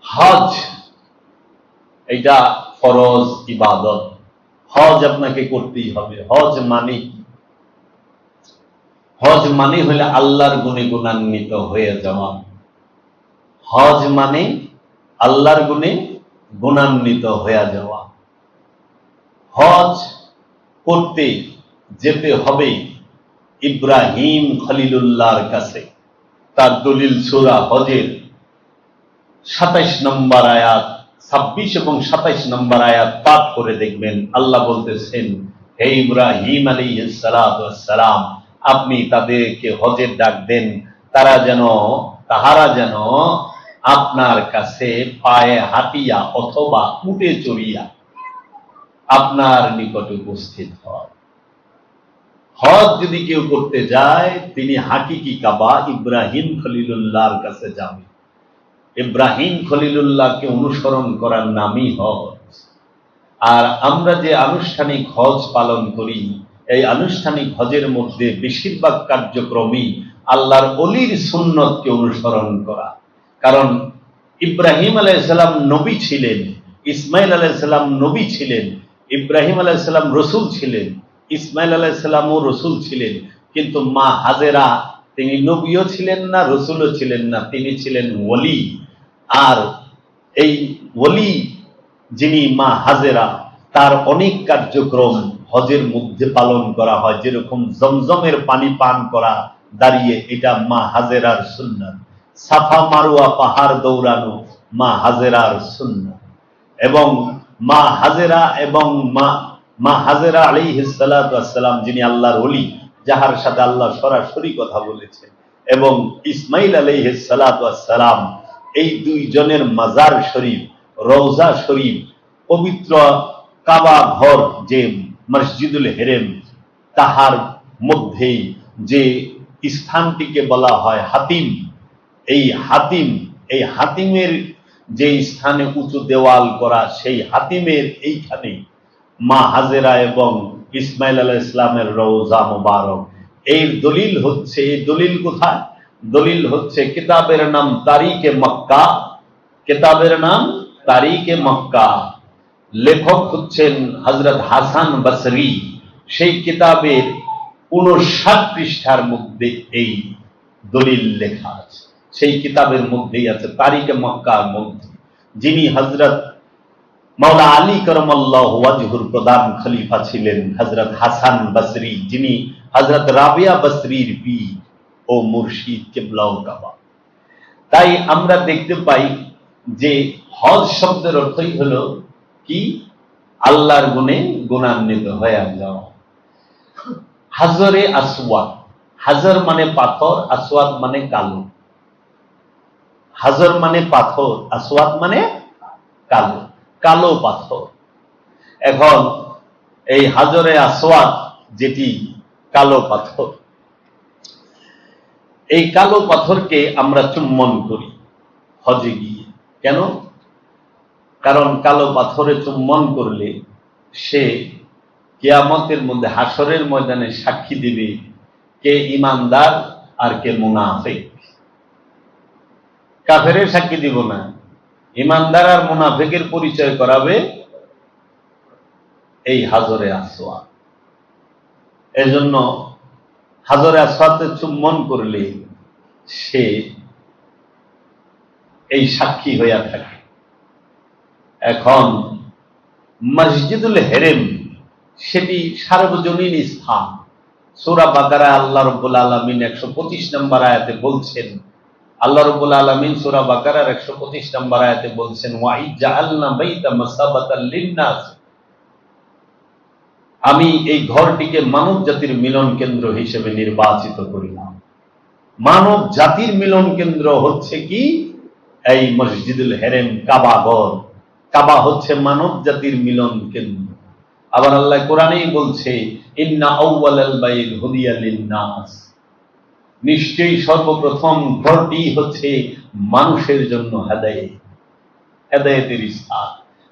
হজ এটা ফরজ ইবাদত। হজ আপনাকে করতেই হবে। হজ মানে কি? হজ মানে হলে আল্লাহর গুণে গুণান্বিত হয়ে যাওয়া। হজ মানে আল্লাহর গুণে গুণান্বিত হয়ে যাওয়া। হজ করতে যেতে হবে ইব্রাহিম খলিলুল্লাহর কাছে। তার দলিল সূরা হজের ২৭ নম্বর আয়াত, ২৬ এবং ২৭ নম্বর আয়াত পাঠ করে দেখবেন। আল্লাহ বলতেছেন, হে ইব্রাহিম আলাইহিস সালাতু ওয়াস সালাম, আপনি তাদেরকে হজের ডাক দেন, তাহারা যেন আপনার কাছে পায়ে হাঁটিয়া অথবা উটে চড়িয়া আপনার নিকটে উপস্থিত হয়। হজ যদি কেউ করতে যায়, তিনি হাকিকি কাবা ইব্রাহিম খলিলুল্লাহর কাছে যাবে। ইব্রাহিম খলিলুল্লাহকে অনুসরণ করার নামই হজ। আর আমরা যে আনুষ্ঠানিক হজ পালন করি, এই আনুষ্ঠানিক হজের মধ্যে বেশিরভাগ কার্যক্রমই আল্লাহর ওলির সুন্নতকে অনুসরণ করা। কারণ ইব্রাহিম আলাইহিস সালাম নবী ছিলেন, ইসমাইল আলাইহিস সালাম নবী ছিলেন, ইব্রাহিম আলাইহিস সালাম রসুল ছিলেন, ইসমাইল আলাইহিস সালামও রসুল ছিলেন। কিন্তু মা হাজেরা, তিনি নবীও ছিলেন না, রসুলও ছিলেন না, তিনি ছিলেন ওলি। আর এই ওলি যিনি মা হাজেরা, তার অনেক কার্যক্রম হজের মধ্যে পালন করা হয়। যেরকম জমজমের পানি পান করা দাঁড়িয়ে, এটা মা হাজেরার সুন্নাত। সাফা মারওয়া পাহাড় দৌড়ানো মা হাজেরার সুন্নাত। এবং মা হাজেরা আলাইহিস সালাতু ওয়াস সালাম, যিনি আল্লাহর ওলি, যাহার সাথে আল্লাহ সরাসরি কথা বলেছেন, এবং ইসমাইল আলাইহিস সালাতু ওয়াস সালাম, এই দুইজনের মাজার শরীফ, রওজা শরীফ, পবিত্র কাবা ঘর যে মসজিদুল হেরেম, তাহার মধ্যেই যে স্থানটিকে বলা হয় হাতিম, এই হাতিমের যে স্থানে উঁচু দেওয়াল করা, সেই হাতিমের এইখানে মা হাজেরা এবং ইসমাইল আলাইহিস সালামের রওজা মুবারক। এর দলিল হচ্ছে, দলিল কোথায়? দলিল হচ্ছে কিতাবের নাম তারিখে মক্কা। কিতাবের নাম তারিখে মক্কা। লেখক হচ্ছেন হযরত হাসান বসরি। সেই কিতাবের ৫৯ পৃষ্ঠার মধ্যে এই দলিল লেখা আছে। সেই কিতাবের মধ্যেই আছে তারিখে মক্কার মধ্যে, যিনি হযরত মাওলা আলী করমাল্লাহু ওয়াজহুর প্রধান খলিফা ছিলেন, হযরত হাসান বসরি, যিনি হযরত রাবিয়া বসরির পীর ও মুর্শিদ কিবলা কাবা। তাই আমরা দেখতে পাই যে হজ শব্দের অর্থই হলো কি? আল্লাহর গুণে গুণান্বিত হয়ে যাওয়া। হাজরে আসওয়াদ, হাজর মানে পাথর, আসওয়াদ মানে কালো। হাজর মানে পাথর, আসওয়াদ মানে কালো, কালো পাথর। এখন এই হাজরে আসওয়াদ, যেটি কালো পাথর, এই কালো পাথরকে আমরা চুম্বন করি হজে গিয়ে। কেন? কারণ কালো পাথরে চুম্বন করলে সে কিয়ামতের মধ্যে, হাসরের ময়দানে সাক্ষী দিবে কে ইমানদার আর কে মুনাফিক। কাফেরের সাক্ষী দিব না, ইমানদার আর মুনাফিকের পরিচয় করাবে এই হাজরে আসওয়াদ। এজন্য হাজরে আসওয়াদে চুম্বন করলে সে এই সাক্ষী হইয়া থাকে। এখন মসজিদুল হেরেম, সেটি সার্বজনীন স্থান। সূরা বাকারায় আল্লাহ রাব্বুল আলামিন ১২৫ নম্বর আয়াতে বলছেন, আল্লাহ রাব্বুল আলামিন সূরা বাকারার ১২৫ নম্বর আয়াতে বলছেন, ওয়া ইজআলনা বাইতা মাসাবাতাল লিন্নাস, আমি এই ঘরটিকে মানব জাতির মিলন কেন্দ্র হিসেবে নির্বাচিত করিলাম। মানব জাতির মিলন কেন্দ্র হচ্ছে কি? এই মসজিদুল হেরেম, কাবা ঘর। কাবা হচ্ছে মানব জাতির মিলন কেন্দ্র। আবার আল্লাহ কোরআনেই বলছে, ইন্না আউওয়ালাল বাইত হুদিয়া লিন্নাস, নিশ্চয়ই সর্বপ্রথম ঘরটি হচ্ছে মানুষের জন্য হেদায়েতের স্থান।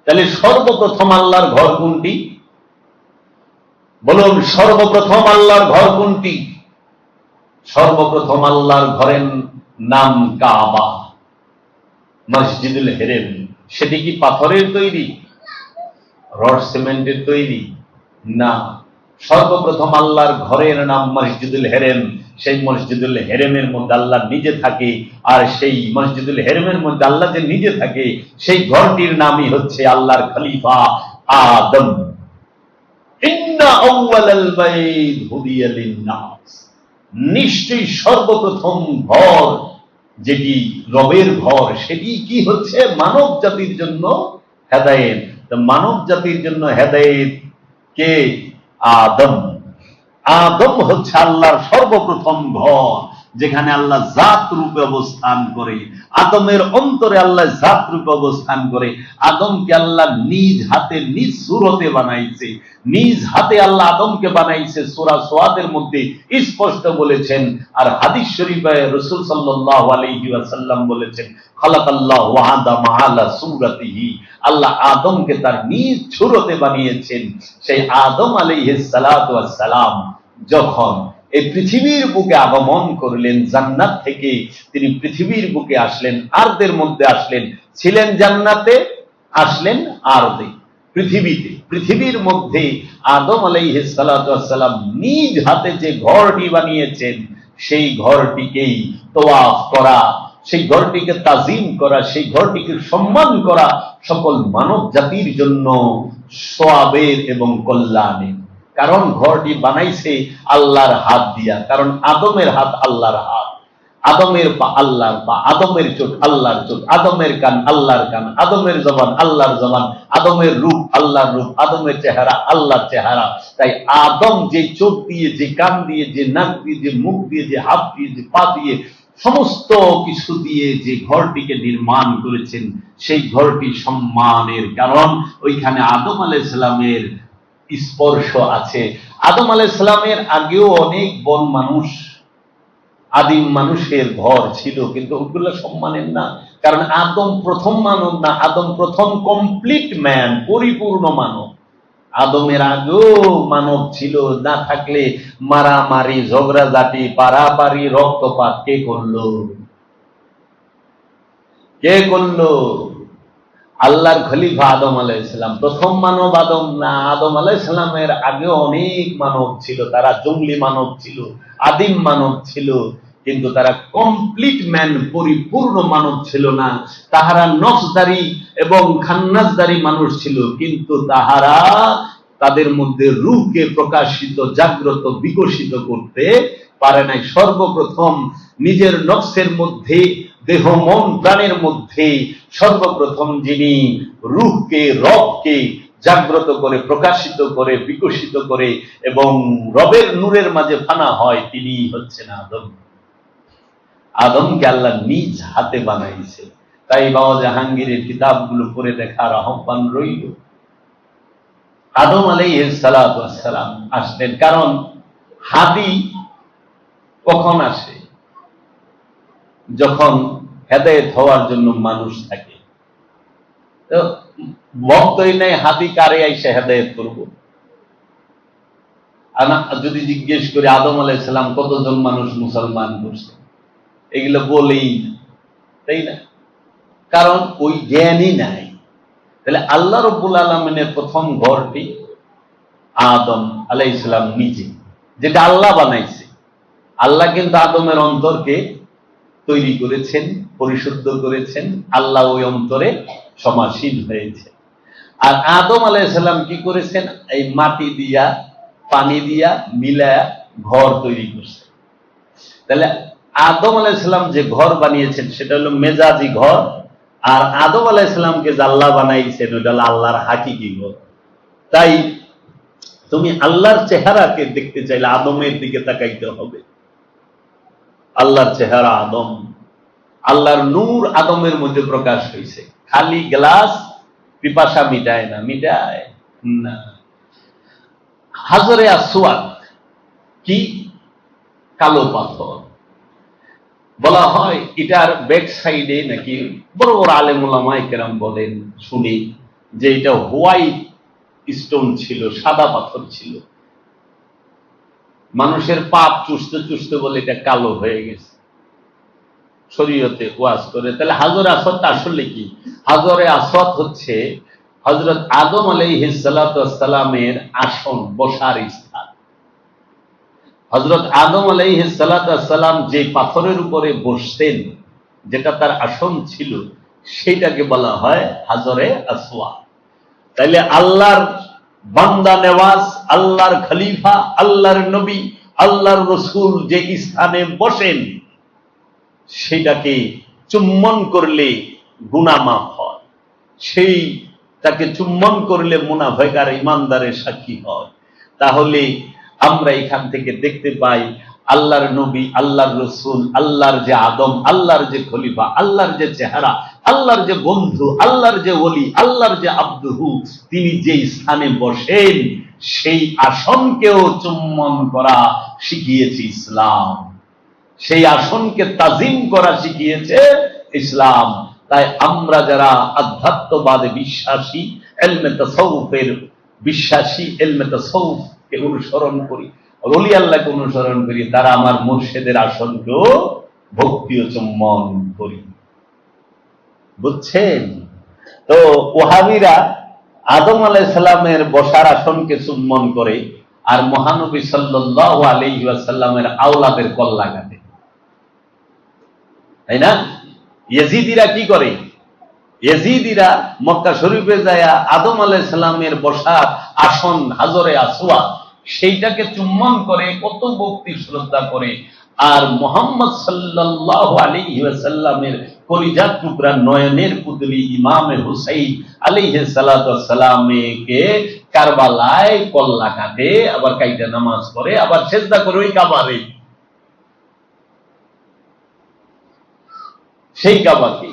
তাহলে সর্বপ্রথম আল্লাহর ঘর কোনটি? বলুন, সর্বপ্রথম আল্লাহর ঘর কোনটি? সর্বপ্রথম আল্লাহর ঘরের নাম কাবা। মসজিদুল হেরেম সেটি কি পাথরের তৈরি, রড সিমেন্টের তৈরি? না, সর্বপ্রথম আল্লাহর ঘরের নাম মসজিদুল হেরেম। সেই মসজিদুল হেরেমের মধ্যে আল্লাহ নিজে থাকে, আর সেই মসজিদুল হেরেমের মধ্যে আল্লাহ যে নিজে থাকে সেই ঘরটির নামই হচ্ছে আল্লাহর খলিফা আদম। ইন্না আউওয়ালাল বাইত হুদিয়া লিন-নাস, নিশ্চয়ই সর্বপ্রথম ঘর যেটি রবের ঘর সেটি কি হচ্ছে মানব জাতির জন্য হেদায়েত। মানব জাতির জন্য হেদায়েত কে? আদম। আদম হচ্ছে আল্লাহর সর্বপ্রথম ঘর, যেখানে আল্লাহ জাত রূপে অবস্থান করে। আদমের অন্তরে আল্লাহ জাত রূপে অবস্থান করে। আদমকে আল্লাহ নিজ হাতে নিজ সুরতে বানাইছে, নিজ হাতে আল্লাহ আদমকে বানাইছে। সূরা সোয়াদের মধ্যে স্পষ্ট বলেছেন। আর হাদিস শরীফে রাসূল সাল্লাল্লাহু আলাইহি ওয়াসাল্লাম বলেছেন, খালাকাল্লাহু আদাম আলা সূরাতিহি, আল্লাহ আদমকে তার নিজ সুরতে বানিয়েছেন। সেই আদম আলাইহিস সালাতু ওয়াস সালাম যখন এই পৃথিবীর বুকে আগমন করলেন, জান্নাত থেকে তিনি পৃথিবীর বুকে আসলেন, আরদের মধ্যে আসলেন। ছিলেন জান্নাতে, আসলেন আরদে, পৃথিবীতে। পৃথিবীর মধ্যে আদম আলাইহিস সালাতু ওয়াস সালাম নিজ হাতে যে ঘরটি বানিয়েছেন, সেই ঘরটিকেই তওয়াফ করা, সেই ঘরটিকে তাজিম করা, সেই ঘরটিকে সম্মান করা সকল মানব জাতির জন্য সওয়াবের এবং কল্যাণের। কারণ ঘরটি বানাইছে আল্লাহর হাত দিয়া, কারণ আদমের হাত আল্লাহর হাত, আদমের পা আল্লাহর পা, আদমের চোখ আল্লাহর চোখ, আদমের কান আল্লাহর কান, আদমের জবান আল্লাহর জবান, আদমের রূপ আল্লাহর রূপ, আদমের চেহারা আল্লাহর চেহারা। তাই আদম যে চোখ দিয়ে, যে কান দিয়ে, যে নাক দিয়ে, যে মুখ দিয়ে, যে হাত দিয়ে, যে পা দিয়ে, সমস্ত কিছু দিয়ে যে ঘরটিকে নির্মাণ করেছেন, সেই ঘরটি সম্মানের। কারণ ওইখানে আদম আলাইহিস সালামের স্পর্শ আছে। আদম আলাইহিস সালামের আগেও অনেক বন মানুষ, আদিম মানুষের ঘর ছিল, কিন্তু ওগুলো সম্মানের না। কারণ আদম প্রথম মানব না, আদম প্রথম কমপ্লিট ম্যান, পরিপূর্ণ মানব। আদমের আগেও মানব ছিল, না থাকলে মারামারি, ঝগড়াঝাটি, পারাপারি, রক্তপাত কে করলো? কে করলো? আল্লাহর খলিফা আদম আলাইহিস সালাম। প্রথম মানব আদম না, আদম আলাইহিস সালামের আগেও অনেক মানব ছিল, তারা জঙ্গলি মানব ছিল, আদিম মানব ছিল, কিন্তু তারা কমপ্লিট ম্যান, পরিপূর্ণ মানব ছিল না। তাহারা নফসদারি এবং খান্নাসদারি মানুষ ছিল, কিন্তু তাহারা তাদের মধ্যে রূহকে প্রকাশিত, জাগ্রত, বিকশিত করতে পারে নাই। সর্বপ্রথম নিজের নফসের মধ্যে, দেহ মন প্রাণের মধ্যে সর্বপ্রথম যিনি রূহকে, রবকে জাগ্রত করে, প্রকাশিত করে, বিকশিত করে এবং রবের নূরের মাঝে ফানা হয়, তিনি হচ্ছেন আদম। আদমকে আল্লাহ নিজ হাতে বানাইছে। তাই বাবা জাহাঙ্গীরের কিতাবগুলো পড়ে দেখার আহ্বান রইল। আদম আলাইহিস সালাতু ওয়াস সালাম আসলেন, কারণ হাদি কখন আসে? যখন হেদায়েত হওয়ার জন্য মানুষ থাকে। তো বক্তই নাই, হাদি কারে আইসা হেদায়েত করব? যদি জিজ্ঞেস করি আদম আলাইহিস সালাম কতজন মানুষ মুসলমান করছে, এগুলো বলেই না, তাই না? কারণ ওই জ্ঞানই নাই। তাহলে আল্লাহ রাব্বুল আলামিনের প্রথম ঘরটি আদম আলাইহিস সালাম নিজে, যেটা আল্লাহ বানাইছে। আল্লাহ কিন্তু আদমের অন্তরকে তৈরি করেছেন, পরিশুদ্ধ করেছেন। আল্লাহ ওই অন্তরে সমাসীন হয়েছে। আর আদম আলাইহিস সালাম কি করেছেন? এই মাটি দিয়া, পানি দিয়া মিলায়া ঘর তৈরি করছে। তাহলে আদম আলাইহিস সালাম যে ঘর বানিয়েছেন সেটা হলো মেজাজি ঘর, আর আদম আলাইহিস সালামকে যে আল্লাহ বানাইছেন ওটা হলো আল্লাহর হাকিকি ঘর। তাই তুমি আল্লাহর চেহারাকে দেখতে চাইলে আদমের দিকে তাকাইতে হবে। আল্লাহর চেহারা আদম, আল্লাহর নূর আদমের মধ্যে প্রকাশ হয়েছে। খালি গ্লাস পিপাসা মিটায় না, মিটায় না। হাজরে আসওয়াদ কি? কালো পাথর। বলা হয় এটার ব্যাক সাইডে নাকি বড় বড় আলেম ওলামায়ে কেরাম বলেন, শুনি যে এটা হোয়াইট স্টোন ছিল, সাদা পাথর ছিল। মানুষের পাপ চুষতে চুষতে বলে এটা কালো হয়ে গেছে। শরীয়তে ওয়াজ করে। তাহলে হাজরে আসওয়াদটা আসলে কি? হাজরে আসওয়াদ হচ্ছে হযরত আদম আলাইহিস সালাতু ওয়াস সালামের আসন, বসার স্থান। হযরত আদম আলাইহিস সালাতু ওয়াস সালাম যে পাথরের উপরে বসতেন, যেটা তার আসন ছিল, সেটাকে বলা হয় হাজরে আসওয়াদ। তাইলে আল্লাহর বান্দা নেওয়াজ, আল্লাহর খলিফা, আল্লাহর নবী, আল্লাহর রসুল যে স্থানে বসেন, সেটাকে চুম্বন করলে গুনাহ মাফ হয়, সেই তাকে চুম্বন করলে মুনাফেকার ইমানদারের সাক্ষী হয়। তাহলে আমরা এখান থেকে দেখতে পাই আল্লাহর নবী, আল্লাহর রসুল, আল্লাহর যে আদম, আল্লাহর যে খলিফা, আল্লাহর যে চেহারা, আল্লাহর যে বন্ধু, আল্লাহর যে ওলি, আল্লাহর যে আব্দুহু, তিনি যে স্থানে বসেন সেই আসনকেও চুম্বন করা শিখিয়েছে ইসলাম, সেই আসনকে তাজিম করা শিখিয়েছে ইসলাম। তাই আমরা যারা আধ্যাত্মবাদে বিশ্বাসী, ইলমে তাসাউফের বিশ্বাসী, ইলমে তাসাউফকে অনুসরণ করি, ওলি আল্লাহকে অনুসরণ করি, তারা আমার মুর্শিদের আসনকেও ভক্তি ও চুম্বন করি। বুঝছেন? তো ওহাবীরা আদম আলাইহিস সালামের বসার আসনকে চুম্বন করে, আর মহানবী সাল্লাল্লাহু আলাইহি ওয়াসাল্লামের আওলাদের কল্লা কাটে, তাই না? ইয়েজিদিরা কি করে? ইয়েজিদিরা মক্কা শরীফে যায় আদম আলাইহিস সালামের বসার আসন হাজরে আসওয়াদ, সেইটাকে চুম্বন করে, কত ভক্তি শ্রদ্ধা করে। আর মুহাম্মদ সাল্লাল্লাহু আলাইহি ওয়াসাল্লামের কলিজার টুকরা নয়নের পুতলি ইমামে হুসাইন আলাইহিস সালাতু ওয়াস সালামকে কারবালায় কল্লা কাটে, আবার কাইটা নামাজ পড়ে, আবার সিজদা করে ওই কাবারে, সেই কাবাকে,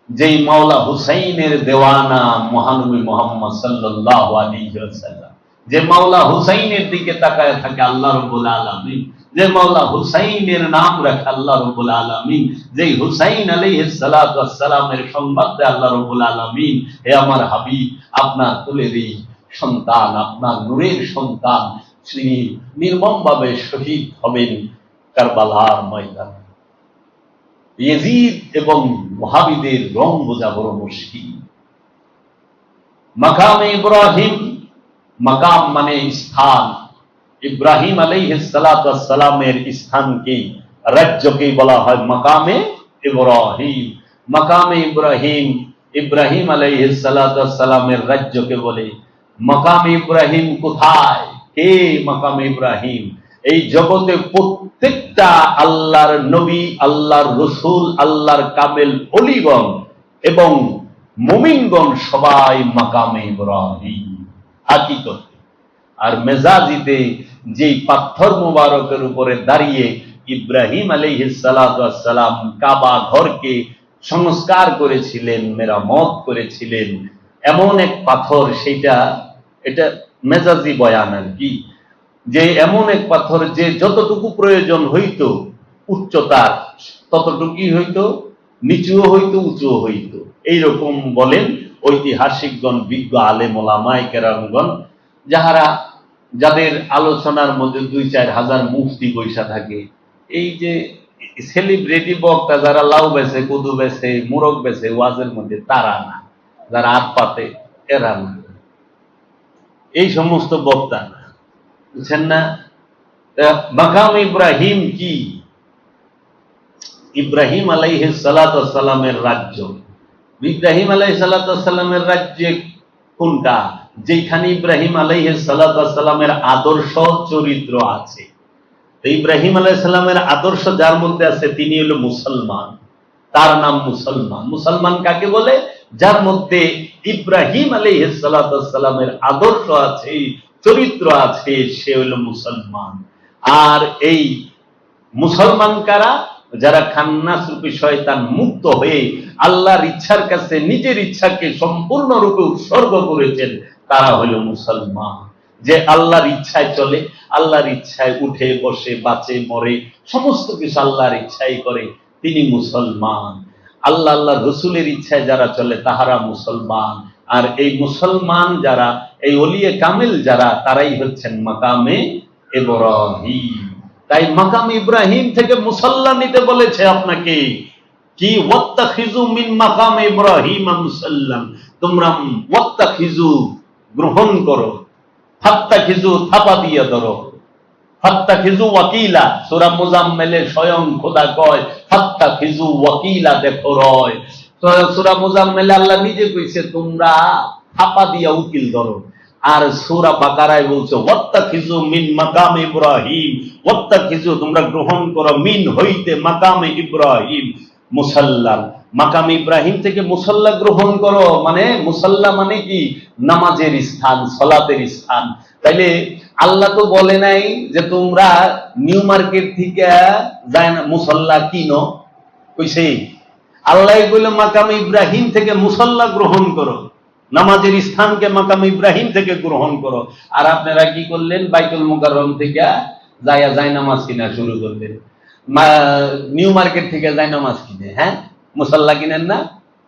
যেই মাওলা হুসাইনের দেওয়ানা মহানবী মুহাম্মদ সাল্লাল্লাহু আলাইহি ওয়াসাল্লাম, যে মাওলা হুসাইনের দিকে তাকায় থাকে আল্লাহ রাব্বুল আলামিন, যে মাওলা হুসাইনের নাম রাখে আল্লাহ রাব্বুল আলামিন, যে হুসাইন আলাইহিস সালাতু ওয়াস সালামের সংবাদ দেয় আল্লাহ রাব্বুল আলামিন, হে আমার হাবিব, আপনার কুলেরই সন্তান, আপনার নূরের সন্তান, তিনি নির্মমভাবে শহীদ হবেন কারবালার ময়দানে। ইয়েজিদ এবং ওয়াহাবীদের রং বোঝা বড় মুশকিল। মাকামে ইব্রাহিম, মাকাম মানে স্থান, ইব্রাহিম আলাইহিস সালাতু ওয়াস সালামের স্থানকে, রাজ্যকে বলা হয় মাকামে ইব্রাহিম। মাকামে ইব্রাহিম, ইব্রাহিম আলাইহিস সালাতু ওয়াস সালামের রাজ্যকে বলে। মাকামে ইব্রাহিম কোথায়? কে মাকামে ইব্রাহিম? এই জগতে প্রত্যেকটা আল্লাহর নবী, আল্লাহর রসুল, আল্লাহর কামেল ওলিগণ এবং মুমিনগণ সবাই মাকামে ইব্রাহিম হাকিকত। আর মেজাজিতে যে পাথর মুবারকের উপরে দাঁড়িয়ে ইব্রাহিম আলাইহিস সালাতু ওয়াস সালাম কাবা ঘরকে সংস্কার করেছিলেন, মেরামত করেছিলেন, এমন এক পাথর, এটা মেজাজি বয়ান আর কি, যে এমন এক পাথর যে যতটুকু প্রয়োজন হইতো উচ্চতার ততটুকুই হইতো, নিচুও হইতো, উঁচুও হইতো, এইরকম বলেন ঐতিহাসিকগণ, বিজ্ঞ আলেম ওলামায়ে কেরামগণ, যাদের আলোচনার মধ্যে 2-4 হাজার মুফতি বৈশা থাকে। এই যে সেলিব্রিটি বক্তা যারা লাউ বেছে, কদু বেছে, মুরগ বেছে ওয়াজের মধ্যে, তারা না, যারা হাত পাতে এরা না, এই সমস্ত বক্তা না, বুঝছেন না? মাকাম ইব্রাহিম কি? ইব্রাহিম আলাইহিস সালাতু ওয়াস সালামের রাজ্য। ইব্রাহিম আলাইহিস সালাতু ওয়াস সালামের রাজ্যে কোনটা? যেখানে ইব্রাহিম আলাইহিস সালাতু ওয়াস সালামের আদর্শ চরিত্র আছে। ইব্রাহিম আলাইহিস সালামের আদর্শ যার মধ্যে আছে, তিনি হলো মুসলমান, তার নাম মুসলমান। মুসলমান কাকে বলে? যার মধ্যে ইব্রাহিম আলাইহিস সালাতু ওয়াস সালামের আদর্শ আছে, চরিত্র আছে, সে হলো মুসলমান। আর এই মুসলমান কারা? যারা খান্নাস রূপী শয়তান মুক্ত হয়ে আল্লাহর ইচ্ছার কাছে নিজের ইচ্ছাকে সম্পূর্ণরূপে উৎসর্গ করেছেন, তারা হলো মুসলমান। যে আল্লাহর ইচ্ছায় চলে, আল্লাহর ইচ্ছায় উঠে বসে, বাঁচে মরে, সমস্ত কিছু আল্লাহর ইচ্ছাই করে, তিনি মুসলমান। আল্লাহ রসুলের ইচ্ছায় যারা চলে তাহারা মুসলমান। আর এই মুসলমান যারা, এই ওলিয়ে কামেল যারা, তারাই হচ্ছেন মাকামে ইব্রাহিম। তাই মাকাম ইব্রাহিম থেকে মুসাল্লা নিতে বলেছে আপনাকে, কি ওয়াত্তাখিজু মিন মাকাম ইব্রাহিম মুসাল্লাম, তোমরা ওয়াত্তাখিজু গ্রহণ করো, ফাত্তাখিজু থাপা দিয়ে ধরো, ফাত্তাখিজু ওয়াকিলা, সূরা মুজাম্মিলে স্বয়ং খোদা কয় ফাত্তাখিজু ওয়াকিলা, দেখো রয়। সূরা মুজাম্মিলে আল্লাহ নিজে কইছে তোমরা থাপা দিয়া উকিল ধরো। আর সূরা বাকারায় বলছে ওয়াত্তাখিজু মিন মাকাম ইব্রাহিম, ওয়াত্তাখিজু তোমরা গ্রহণ করো মিন হইতে মাকামে ইব্রাহিম মুসাল্লাম, মাকাম ইব্রাহিম থেকে মুসাল্লা গ্রহণ করো। মানে মুসাল্লা মানে কি? নামাজের স্থান, সালাতের স্থান। তাইলে আল্লাহ তো বলে নাই যে তোমরা নিউ মার্কেট থেকে যায় না মুসাল্লা কিনো, কইছে আল্লাহ বলে মাকাম ইব্রাহিম থেকে মুসাল্লা গ্রহণ করো, নামাজের স্থানকে মাকাম ইব্রাহিম থেকে গ্রহণ করো। আর আপনারা কি করলেন? বাইতুল মুকাররম থেকে যায় নামাজ কিনা শুরু করলেন, নিউ মার্কেট থেকে যায় নামাজ কিনে। হ্যাঁ, মুসাল্লা কিনেন না?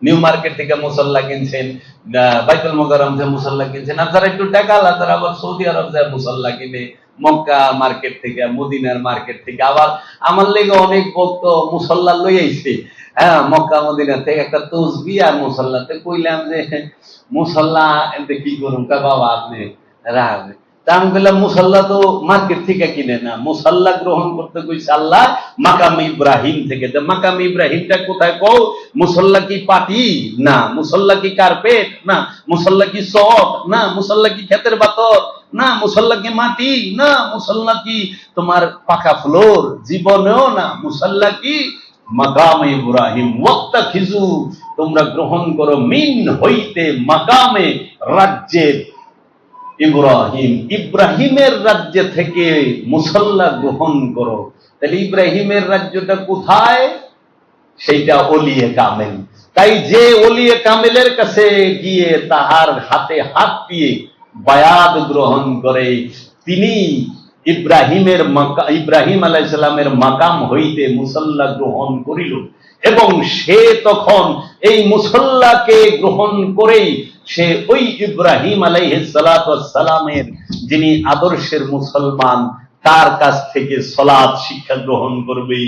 নিউ মার্কেট থেকে মুসাল্লা কিনছেন, বাইতুল মুকাররম থেকে মুসাল্লা কিনছেন। আর যারা একটু টাকা আলা তারা আবার সৌদি আরব যায় মুসাল্লা কিনে, মক্কা মার্কেট থেকে, মদিনার মার্কেট থেকে। আবার আমার লেগে অনেক ভক্ত মুসাল্লা লই আইছে, হ্যাঁ, মক্কা মদিনা থেকে একটা তসবি আর মুসাল্লাতে কইলাম যে মুসাল্লা এতে কি করুন কা বাবা আপনি রাখবে। তা আমি বললাম মুসাল্লা তো মার্কেট থেকে কিনে না, মুসাল্লা গ্রহণ করতে কইছে আল্লাহ মাকাম ইব্রাহিম থেকে। মাকাম ইব্রাহিমটা কোথায় কও? মুসাল্লা কি পাটি? না। মুসাল্লা কি কার্পেট? না। মুসাল্লা কি চট? না। মুসাল্লা কি ক্ষেতের বাতর? না। মুসাল্লা কি মাটি? না। মুসাল্লা কি তোমার পাকা ফ্লোর? জীবনেও না। মুসাল্লা কি মাকাম ইব্রাহিম, ওয়াত্তাখিজু তোমরা গ্রহণ করো মিন হইতে মাকামে রাজ্যের ইব্রাহিম, ইব্রাহিমের রাজ্য থেকে মুসাল্লা গ্রহণ করো। তাহলে ইব্রাহিমের রাজ্যটা কোথায়? সেইটা ওলিয়ে কামেল। তাই যে ওলিয়ে কামেলের কাছে গিয়ে তাহার হাতে হাত দিয়ে বায়াত গ্রহণ করে, তিনি ইব্রাহিম আলাইহিস সালামের মাকাম হইতে মুসাল্লা গ্রহণ করিল। এবং সে তখন এই মুসাল্লাকে গ্রহণ করেই সে ওই ইব্রাহিম আলাইহিস সালামের যিনি আদর্শের মুসলমান, তার কাছ থেকে সালাত শিক্ষা গ্রহণ করবে,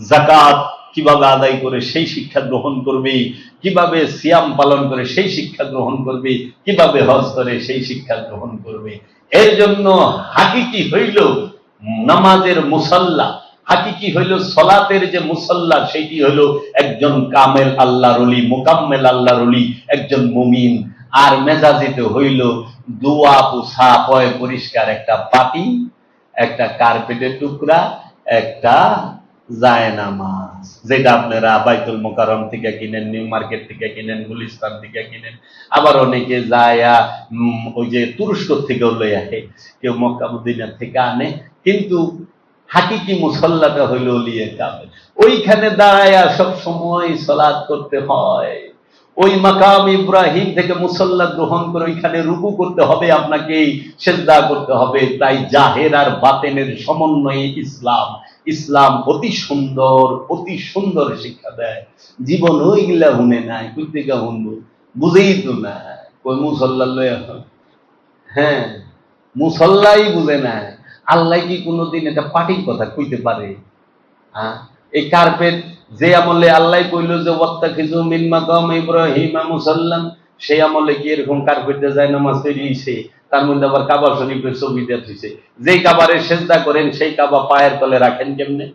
যাকাত কিভাবে আদায় করে সেই শিক্ষা গ্রহণ করবে, কিভাবে সিয়াম পালন করে সেই শিক্ষা গ্রহণ করবে, কিভাবে হজ করে সেই শিক্ষা গ্রহণ করবে। এর জন্য হাকিকি হইল নামাজের মুসাল্লা, হাকিকি হইল সালাতের যে মুসাল্লা, সেটি হইল একজন কামেল আল্লাহর ওলি, মুকাম্মেল আল্লাহর ওলি, একজন মুমিন। আর মেজাজিতে হইল দুয়া পুছা পয় পরিষ্কার একটা পাটি, একটা কার্পেটের টুকরা, একটা জায়নামাজ, যেটা আপনারা বাইতুল মুকাররম থেকে কিনেন, নিউ মার্কেট থেকে কিনেন, গুলিস্তান থেকে কিনেন। আবার অনেকে যায় ওই যে তুরস্ক থেকেও লই আসে, কেউ মক্কা মদিনা থেকে আনে। কিন্তু হাকিকি মুসাল্লাটা হইল ওলিয়ে কামেল। ওইখানে দাঁড়ায়া সব সময় সালাত করতে হয়। ওই মাকাম ইব্রাহিম থেকে মুসাল্লা গ্রহণ করে ওইখানে রুকু করতে হবে, আপনাকে সিজদা করতে হবে। তাই জাহের আর বাতেনের সমন্বয়ে ইসলাম, ইসলাম অতি সুন্দর শিক্ষা দেয়। জীবন ওইগুলা হুনে নাই, কুত্তিকা হুনবো বুঝেই তো না, কই মুসল্লা লয়। হ্যাঁ, মুসল্লাই বুঝে না। আল্লাহ কি কোনোদিন এটা পাটির কথা কইতে পারে? হ্যাঁ, এই কার্পেট যে আমলে আল্লাহ কইল যে ওয়াত্তাখিজু মিন মাকাম ইব্রাহিম মুসাল্লাম, সেই আমলে কি এরকম কার্পেটে যায় নামাজ তৈরি হইছে? তার মধ্যে আবার কাবা শরীফের ছবি দেওয়া হইছে। যেই কাবারে সেজদা করেন সেই কাবা পায়ের তলে রাখেন কেমনে?